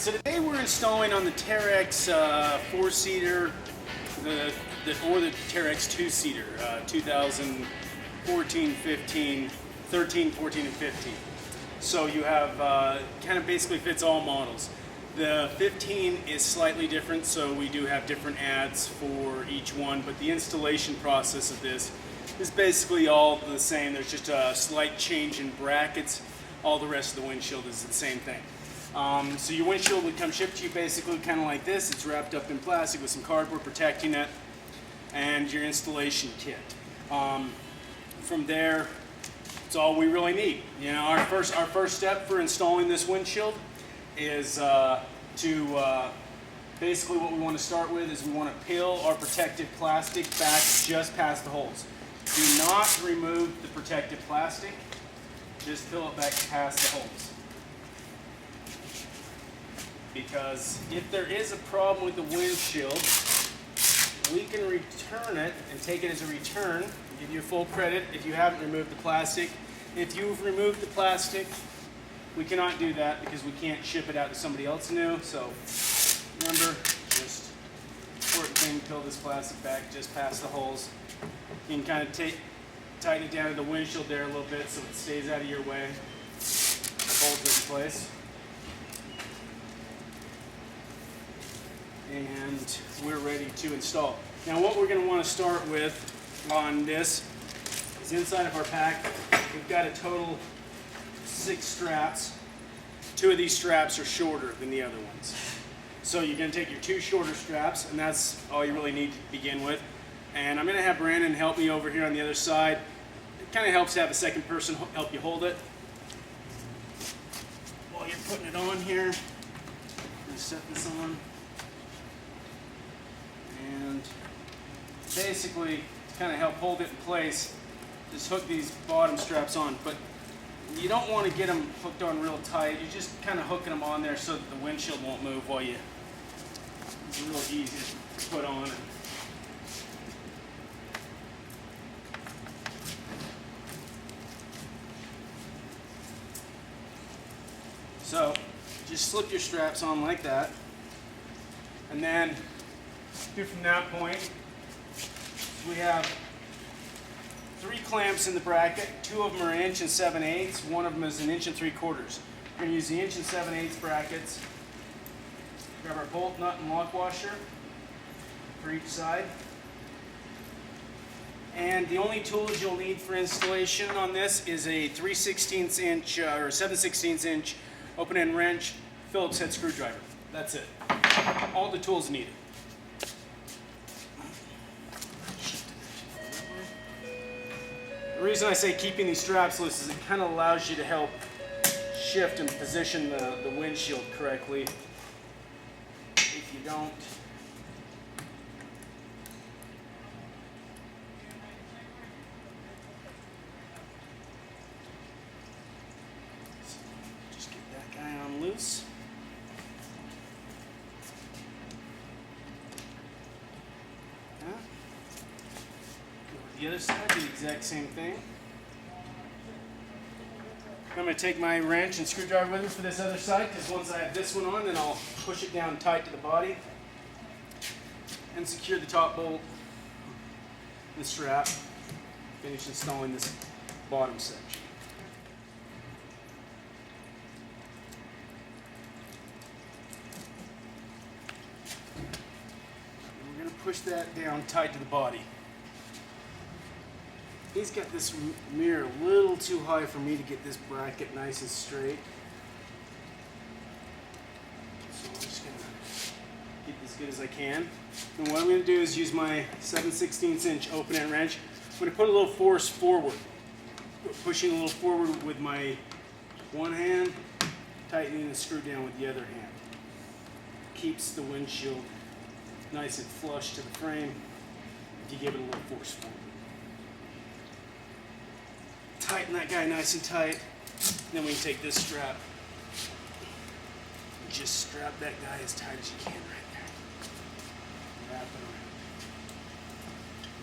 So today we're installing on the Teryx 4-seater, or the Teryx 2-seater, 2014, 15, 13, 14, and 15. So you have, kind of basically fits all models. The 15 is slightly different, so we do have different ads for each one, but the installation process of this is basically all the same. There's just a slight change in brackets. All the rest of the windshield is the same thing. So your windshield would come shipped to you basically kind of like this. It's wrapped up in plastic with some cardboard protecting it, and your installation kit. From there, it's all we really need. You know, our first step for installing this windshield is basically what we want to start with is we want to peel our protective plastic back just past the holes. Do not remove the protective plastic. Just peel it back past the holes. Because if there is a problem with the windshield, we can return it and take it as a return, give you full credit if you haven't removed the plastic. If you've removed the plastic, we cannot do that because we can't ship it out to somebody else new. So remember, just important thing, peel this plastic back just past the holes. You can kind of tighten it down to the windshield there a little bit so it stays out of your way. Holds it in place. And we're ready to install. Now what we're going to want to start with on this is inside of our pack, we've got a total 6 straps. 2 of these straps are shorter than the other ones. So you're going to take your 2 shorter straps, and that's all you really need to begin with. And I'm going to have Brandon help me over here on the other side. It kind of helps to have a second person help you hold it. While you're putting it on here, I'm going to set this on. And basically, to kind of help hold it in place, just hook these bottom straps on. But you don't want to get them hooked on real tight. You're just kind of hooking them on there so that the windshield won't move while you. It's real easy to put on. So just slip your straps on like that, and then from that point, we have 3 clamps in the bracket. 2 of them are 1 7/8". One of them is 1 3/4". We're going to use the 1 7/8 brackets. Grab our bolt nut and lock washer for each side. And the only tools you'll need for installation on this is a 3/16 inch or 7/16 inch open-end wrench, Phillips head screwdriver. That's it. All the tools needed. The reason I say keeping these straps loose is it kind of allows you to help shift and position the windshield correctly. If you don't, just get that guy on loose. The other side, do the exact same thing. I'm going to take my wrench and screwdriver with me for this other side, because once I have this one on, then I'll push it down tight to the body and secure the top bolt and the strap. Finish installing this bottom section. And we're going to push that down tight to the body. He's got this mirror a little too high for me to get this bracket nice and straight. So I'm just going to get as good as I can. And what I'm going to do is use my 7/16 inch open end wrench. I'm going to put a little force forward. Pushing a little forward with my one hand, tightening the screw down with the other hand. Keeps the windshield nice and flush to the frame if you give it a little force forward. Tighten that guy nice and tight. Then we can take this strap. Just strap that guy as tight as you can right there. Wrap it around.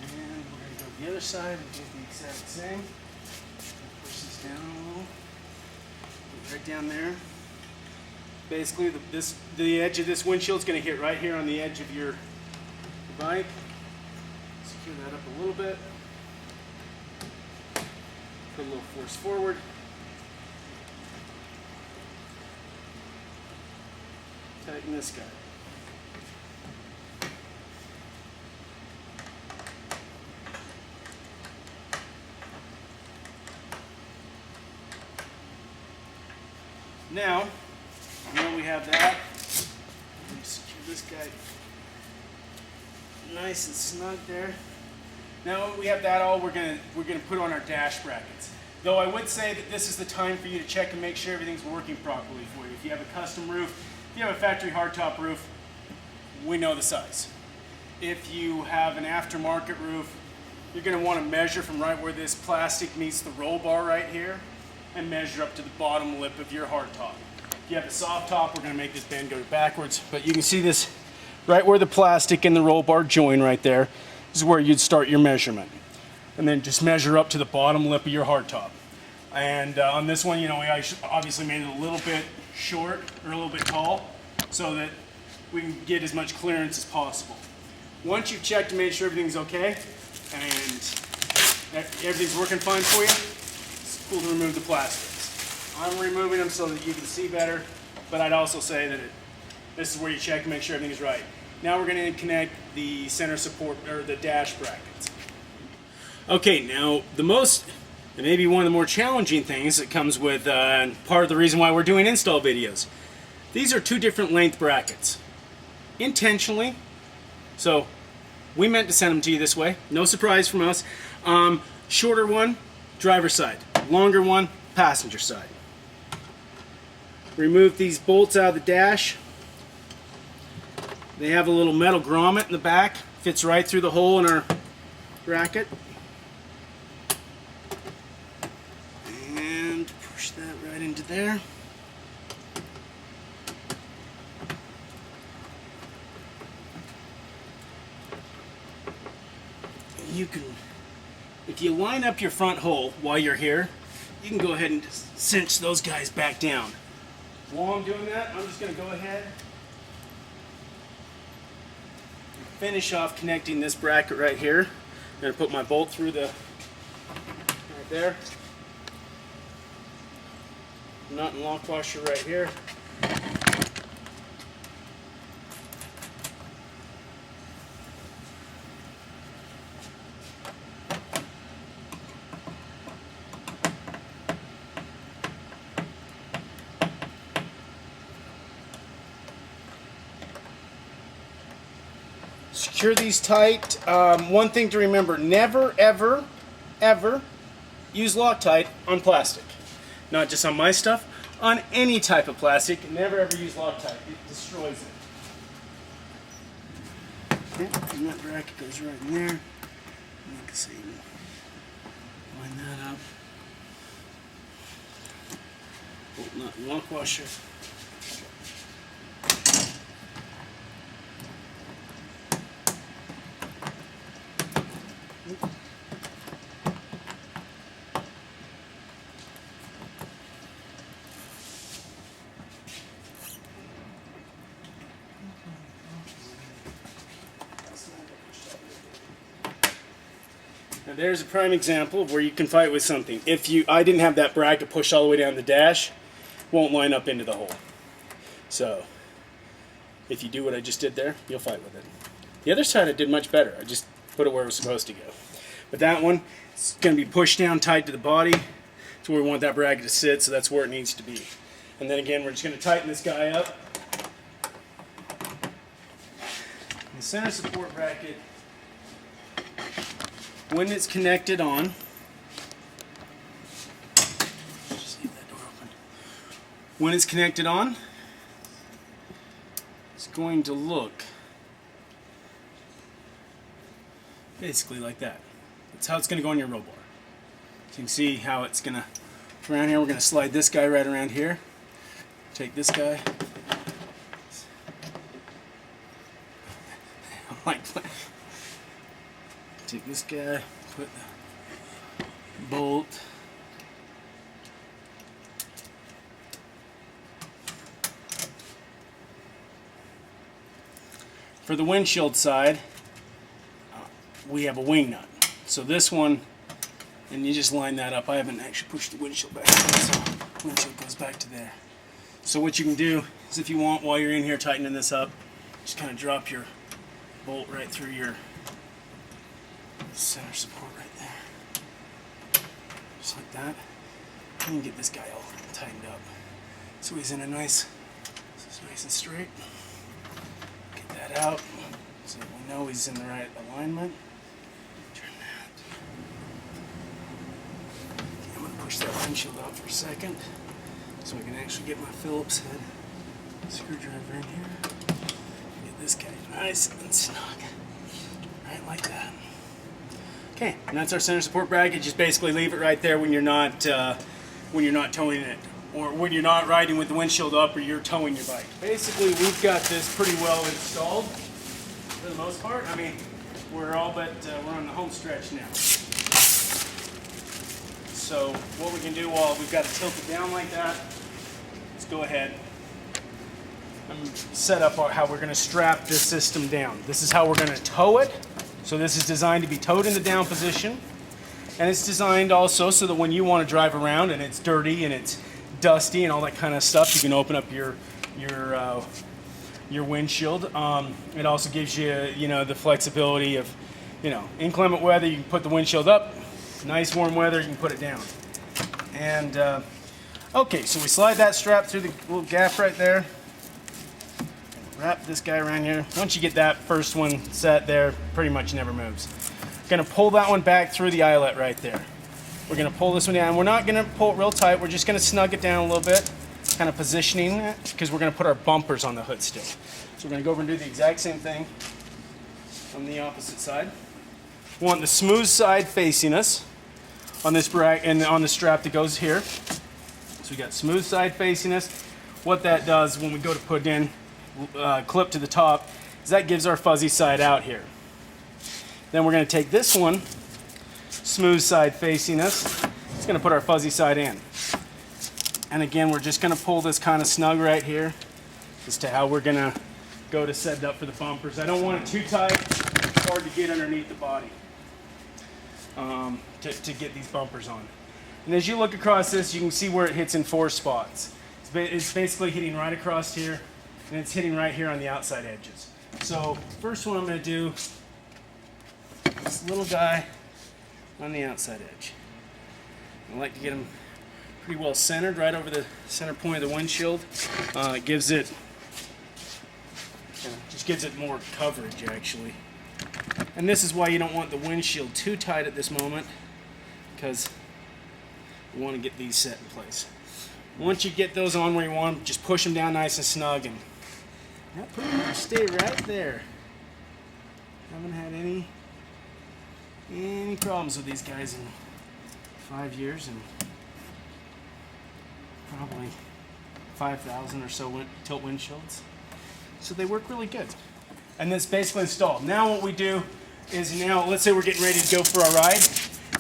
And we're going to go to the other side and do the exact same. Push this down a little. Right down there. Basically, the edge of this windshield is going to hit right here on the edge of your bike. Secure that up a little bit. Put a little force forward. Tighten this guy. Now we have that. Let me secure this guy nice and snug there. Now we have that all, we're gonna put on our dash brackets. Though I would say that this is the time for you to check and make sure everything's working properly for you. If you have a custom roof, if you have a factory hardtop roof, we know the size. If you have an aftermarket roof, you're going to want to measure from right where this plastic meets the roll bar right here and measure up to the bottom lip of your hardtop. If you have a soft top, we're going to make this bend go backwards, but you can see this right where the plastic and the roll bar join right there. This is where you'd start your measurement. And then just measure up to the bottom lip of your hardtop. And on this one, we obviously made it a little bit short or a little bit tall so that we can get as much clearance as possible. Once you've checked and made sure everything's okay and everything's working fine for you, it's cool to remove the plastics. I'm removing them so that you can see better, but I'd also say that this is where you check and make sure everything's right. Now we're going to connect the center support or the dash brackets. Okay, now the most, and maybe one of the more challenging things that comes with part of the reason why we're doing install videos. These are two different length brackets. Intentionally. So we meant to send them to you this way. No surprise from us. Shorter one, driver's side. Longer one, passenger side. Remove these bolts out of the dash. They have a little metal grommet in the back. Fits right through the hole in our bracket. And push that right into there. You can, if you line up your front hole while you're here, you can go ahead and just cinch those guys back down. While I'm doing that, I'm just going to go ahead and finish off connecting this bracket right here. I'm going to put my bolt through the, right there. Nut and lock washer right here. Secure these tight. One thing to remember, never, ever, ever use Loctite on plastic. Not just on my stuff, on any type of plastic. Never ever use Loctite. It destroys it. Okay, and that bracket goes right in there. You can see, line that up. Bolt nut and lock washer. Now there's a prime example of where you can fight with something. I didn't have that bracket pushed all the way down the dash, won't line up into the hole. So if you do what I just did there, you'll fight with it. The other side I did much better. I just put it where it was supposed to go. But that one, it's going to be pushed down tight to the body. That's where we want that bracket to sit, so that's where it needs to be. And then again, we're just going to tighten this guy up. The center support bracket, when it's connected on, just leave that door open. When it's connected on, it's going to look basically like that. That's how it's going to go on your roll bar. So you can see how it's going to, around here, we're going to slide this guy right around here. Take this guy. Take this guy, put the bolt. For the windshield side, we have a wing nut. So this one, and you just line that up. I haven't actually pushed the windshield back, so the windshield goes back to there. So what you can do is, if you want, while you're in here tightening this up, just kind of drop your bolt right through your center support right there. Just like that. And you can get this guy all tightened up. So he's in a nice, nice and straight. Get that out so that we know he's in the right alignment. Turn that. Okay, I'm going to push that windshield out for a second so I can actually get my Phillips head screwdriver in here. Get this guy nice and snug. Right like that. Okay, and that's our center support bracket. Just basically leave it right there when you're not towing it, or when you're not riding with the windshield up, or you're towing your bike. Basically, we've got this pretty well installed for the most part. I mean, we're all but we're on the home stretch now. So what we can do, while we've got to tilt it down like that, let's go ahead and set up how we're going to strap this system down. This is how we're going to tow it. So this is designed to be towed in the down position. And it's designed also so that when you want to drive around and it's dirty and it's dusty and all that kind of stuff, you can open up your windshield. It also gives you, the flexibility of, inclement weather, you can put the windshield up. Nice warm weather, you can put it down. And okay, so we slide that strap through the little gap right there. Wrap this guy around here. Once you get that first one set there, pretty much never moves. Going to pull that one back through the eyelet right there. We're going to pull this one down. We're not going to pull it real tight. We're just going to snug it down a little bit, kind of positioning it, because we're going to put our bumpers on the hood still. So we're going to go over and do the exact same thing on the opposite side. We want the smooth side facing us on this bracket and on the strap that goes here. So we got smooth side facing us. What that does when we go to put in clip to the top is that gives our fuzzy side out here. Then we're going to take this one, smooth side facing us. It's going to put our fuzzy side in. And again, we're just going to pull this kind of snug right here as to how we're going to go to set it up for the bumpers. I don't want it too tight, hard to get underneath the body to get these bumpers on. And as you look across this, you can see where it hits in 4 spots. It's basically hitting right across here, and it's hitting right here on the outside edges. So first one I'm going to do, this little guy on the outside edge. I like to get him pretty well centered right over the center point of the windshield. It gives it, just gives it more coverage actually. And this is why you don't want the windshield too tight at this moment, because you want to get these set in place. Once you get those on where you want them, just push them down nice and snug, and they'll pretty much stay right there. Haven't had any problems with these guys in 5 years, and probably 5,000 or so tilt windshields. So they work really good. And that's basically installed. Now what we do is, let's say we're getting ready to go for our ride.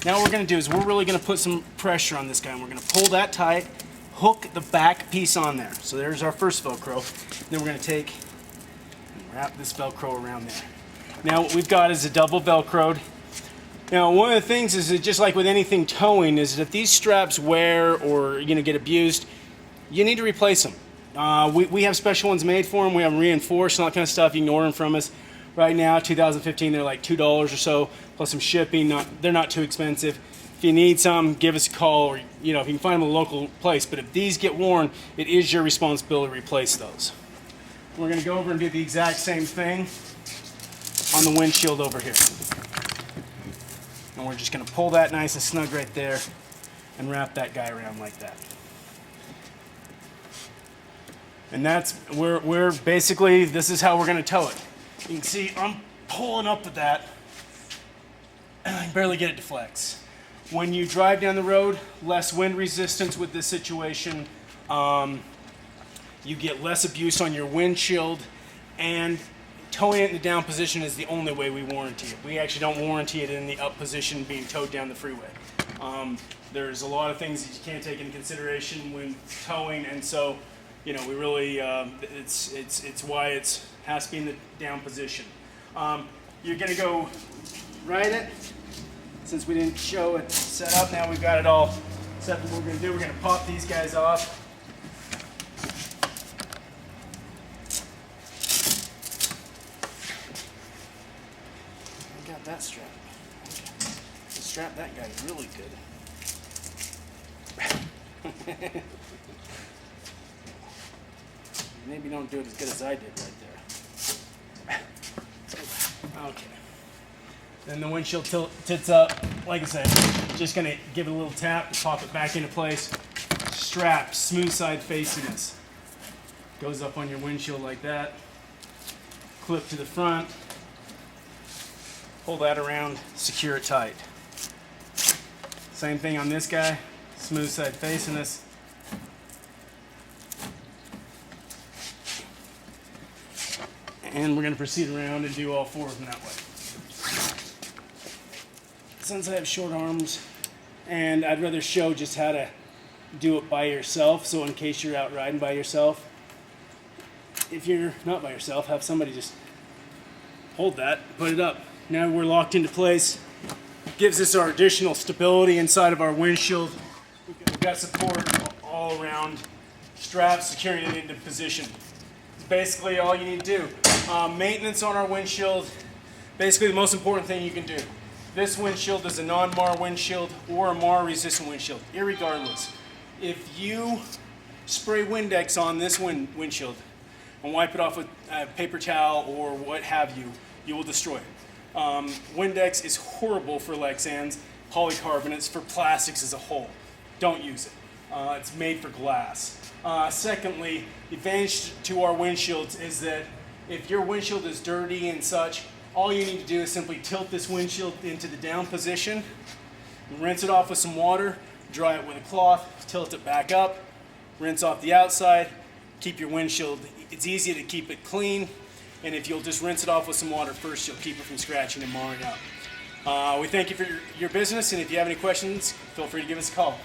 Now what we're going to do is we're really going to put some pressure on this guy, and we're going to pull that tight, hook the back piece on there. So there's our first Velcro. Then we're going to take and wrap this Velcro around there. Now what we've got is a double Velcroed. Now one of the things is that, just like with anything towing, is that if these straps wear or get abused, you need to replace them. We have special ones made for them. We have them reinforced and all that kind of stuff. You can order them from us. Right now, 2015, they're like $2 or so, plus some shipping. They're not too expensive. If you need some, give us a call, or if you can find them at a local place. But if these get worn, it is your responsibility to replace those. We're going to go over and do the exact same thing on the windshield over here. And we're just going to pull that nice and snug right there and wrap that guy around like that. And that's, we're basically, this is how we're going to tow it. You can see I'm pulling up with that, and I barely get it to flex. When you drive down the road, less wind resistance with this situation, you get less abuse on your windshield, and towing it in the down position is the only way we warranty it. We actually don't warranty it in the up position being towed down the freeway. There's a lot of things that you can't take into consideration when towing, and so You know, we really, it's why it has to be in the down position. You're gonna go right it. Since we didn't show it set up, now we've got it all set. What we're gonna do, we're gonna pop these guys off. I got that strap. Okay. Strap that guy really good. Maybe don't do it as good as I did right there. Okay. Then the windshield tilts up. Like I said, just gonna give it a little tap, pop it back into place. Strap, smooth side facing us. Goes up on your windshield like that. Clip to the front. Pull that around, secure it tight. Same thing on this guy, smooth side facing us. And we're going to proceed around and do all four of them that way. Since I have short arms, and I'd rather show just how to do it by yourself, so in case you're out riding by yourself, if you're not by yourself, have somebody just hold that, put it up. Now we're locked into place. Gives us our additional stability inside of our windshield. We've got support all around. Strap securing it into position. It's basically all you need to do. Maintenance on our windshield, basically the most important thing you can do. This windshield is a non-mar windshield or a mar resistant windshield, irregardless. If you spray Windex on this windshield and wipe it off with a paper towel or what have you, you will destroy it. Windex is horrible for Lexans, polycarbonates, for plastics as a whole. Don't use it. It's made for glass. Secondly, the advantage to our windshields is that if your windshield is dirty and such, all you need to do is simply tilt this windshield into the down position, rinse it off with some water, dry it with a cloth, tilt it back up, rinse off the outside, keep your windshield. It's easy to keep it clean, and if you'll just rinse it off with some water first, you'll keep it from scratching and marring up. We thank you for your business, and if you have any questions, feel free to give us a call.